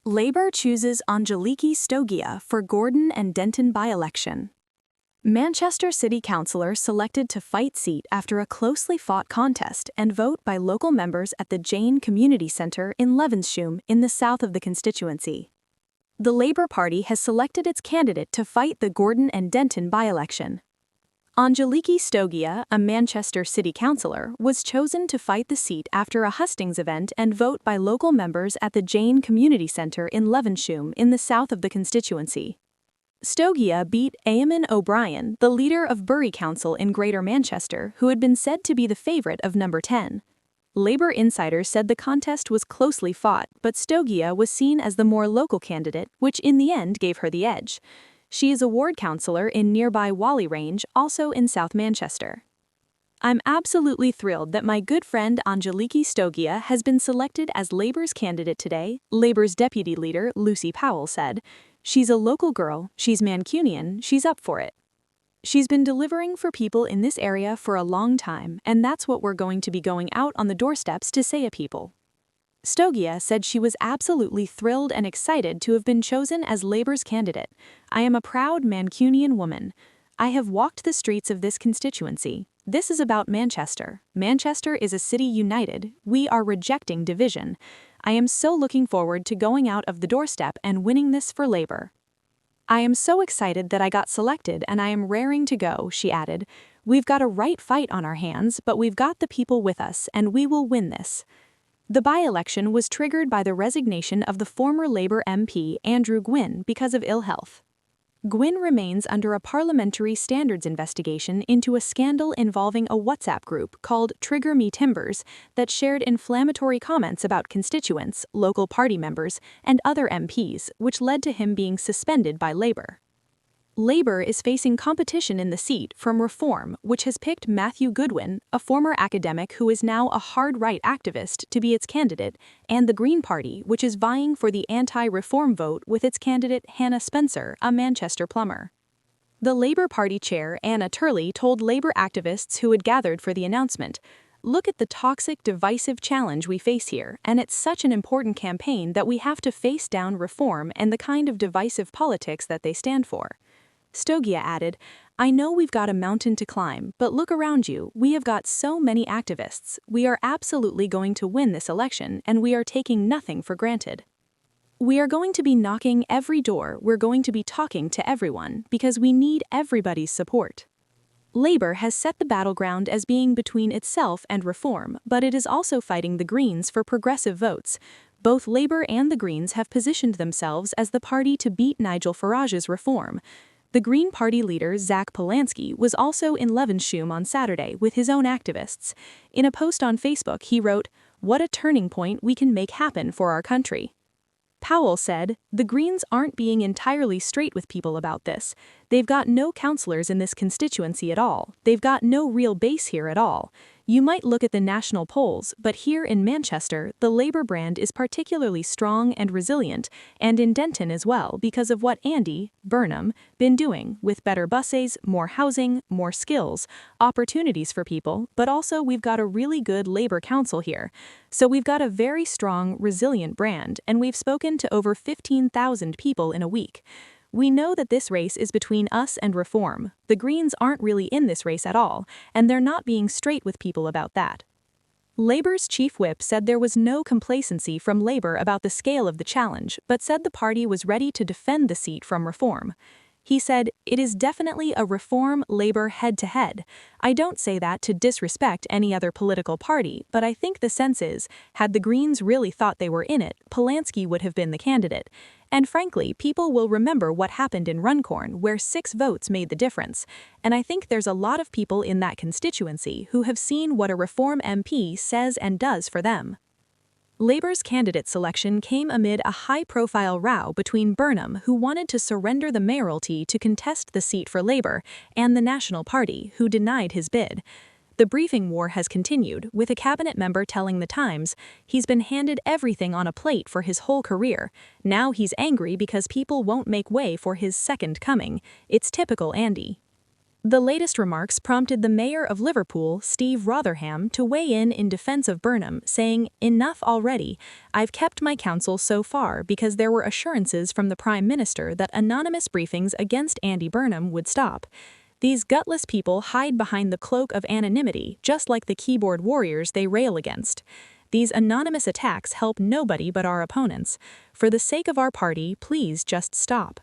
Labour chooses Angeliki Stogia for Gorton and Denton by-election. Manchester City Councillor selected to fight seat after a closely fought contest and vote by local members at the Jane Community Centre in Levenshulme in the south of the constituency. The Labour Party has selected its candidate to fight the Gorton and Denton by-election. Angeliki Stogia, a Manchester City Councillor, was chosen to fight the seat after a hustings event and vote by local members at the Jane Community Centre in Levenshulme in the south of the constituency. Stogia beat Eamon O'Brien, the leader of Bury Council in Greater Manchester, who had been said to be the favourite of number 10. Labour insiders said the contest was closely fought, but Stogia was seen as the more local candidate, which in the end gave her the edge. She is a ward councillor in nearby Whalley Range, also in South Manchester. "I'm absolutely thrilled that my good friend Angeliki Stogia has been selected as Labour's candidate today," Labour's deputy leader Lucy Powell said. "She's a local girl, she's Mancunian, she's up for it. She's been delivering for people in this area for a long time, and that's what we're going to be going out on the doorsteps to say to people." Stogia said she was absolutely thrilled and excited to have been chosen as Labour's candidate. "I am a proud Mancunian woman. I have walked the streets of this constituency. This is about Manchester. Manchester is a city united. We are rejecting division. I am so looking forward to going out of the doorstep and winning this for Labour. I am so excited that I got selected and I am raring to go," she added. "We've got a right fight on our hands, but we've got the people with us and we will win this." The by-election was triggered by the resignation of the former Labour MP Andrew Gwynn because of ill health. Gwynn remains under a parliamentary standards investigation into a scandal involving a WhatsApp group called Trigger Me Timbers that shared inflammatory comments about constituents, local party members, and other MPs, which led to him being suspended by Labour. Labour is facing competition in the seat from Reform, which has picked Matthew Goodwin, a former academic who is now a hard-right activist, to be its candidate, and the Green Party, which is vying for the anti-reform vote with its candidate Hannah Spencer, a Manchester plumber. The Labour Party chair, Anna Turley, told Labour activists who had gathered for the announcement, "Look at the toxic, divisive challenge we face here, and it's such an important campaign that we have to face down Reform and the kind of divisive politics that they stand for." Stogia added, "I know we've got a mountain to climb, but look around you, we have got so many activists. We are absolutely going to win this election, and we are taking nothing for granted. We are going to be knocking every door, we're going to be talking to everyone, because we need everybody's support." Labour has set the battleground as being between itself and Reform, but it is also fighting the Greens for progressive votes. Both Labour and the Greens have positioned themselves as the party to beat Nigel Farage's Reform. The Green Party leader Zach Polanski was also in Levenshulme on Saturday with his own activists. In a post on Facebook, he wrote, "What a turning point we can make happen for our country." Powell said, "The Greens aren't being entirely straight with people about this. They've got no councillors in this constituency at all. They've got no real base here at all. You might look at the national polls, but here in Manchester, the Labour brand is particularly strong and resilient, and in Denton as well because of what Andy, Burnham, been doing with better buses, more housing, more skills, opportunities for people, but also we've got a really good Labour council here. So we've got a very strong, resilient brand, and we've spoken to over 15,000 people in a week. We know that this race is between us and Reform. The Greens aren't really in this race at all, and they're not being straight with people about that." Labour's chief whip said there was no complacency from Labour about the scale of the challenge, but said the party was ready to defend the seat from Reform. He said, "It is definitely a Reform-Labour head-to-head. I don't say that to disrespect any other political party, but I think the sense is, had the Greens really thought they were in it, Polanski would have been the candidate. And frankly, people will remember what happened in Runcorn, where 6 votes made the difference. And I think there's a lot of people in that constituency who have seen what a Reform MP says and does for them." Labour's candidate selection came amid a high-profile row between Burnham, who wanted to surrender the mayoralty to contest the seat for Labour, and the National Party, who denied his bid. The briefing war has continued, with a cabinet member telling The Times, "He's been handed everything on a plate for his whole career. Now he's angry because people won't make way for his second coming. It's typical Andy." The latest remarks prompted the mayor of Liverpool, Steve Rotherham, to weigh in defense of Burnham, saying, "Enough already. I've kept my counsel so far because there were assurances from the Prime Minister that anonymous briefings against Andy Burnham would stop. These gutless people hide behind the cloak of anonymity, just like the keyboard warriors they rail against. These anonymous attacks help nobody but our opponents. For the sake of our party, please just stop."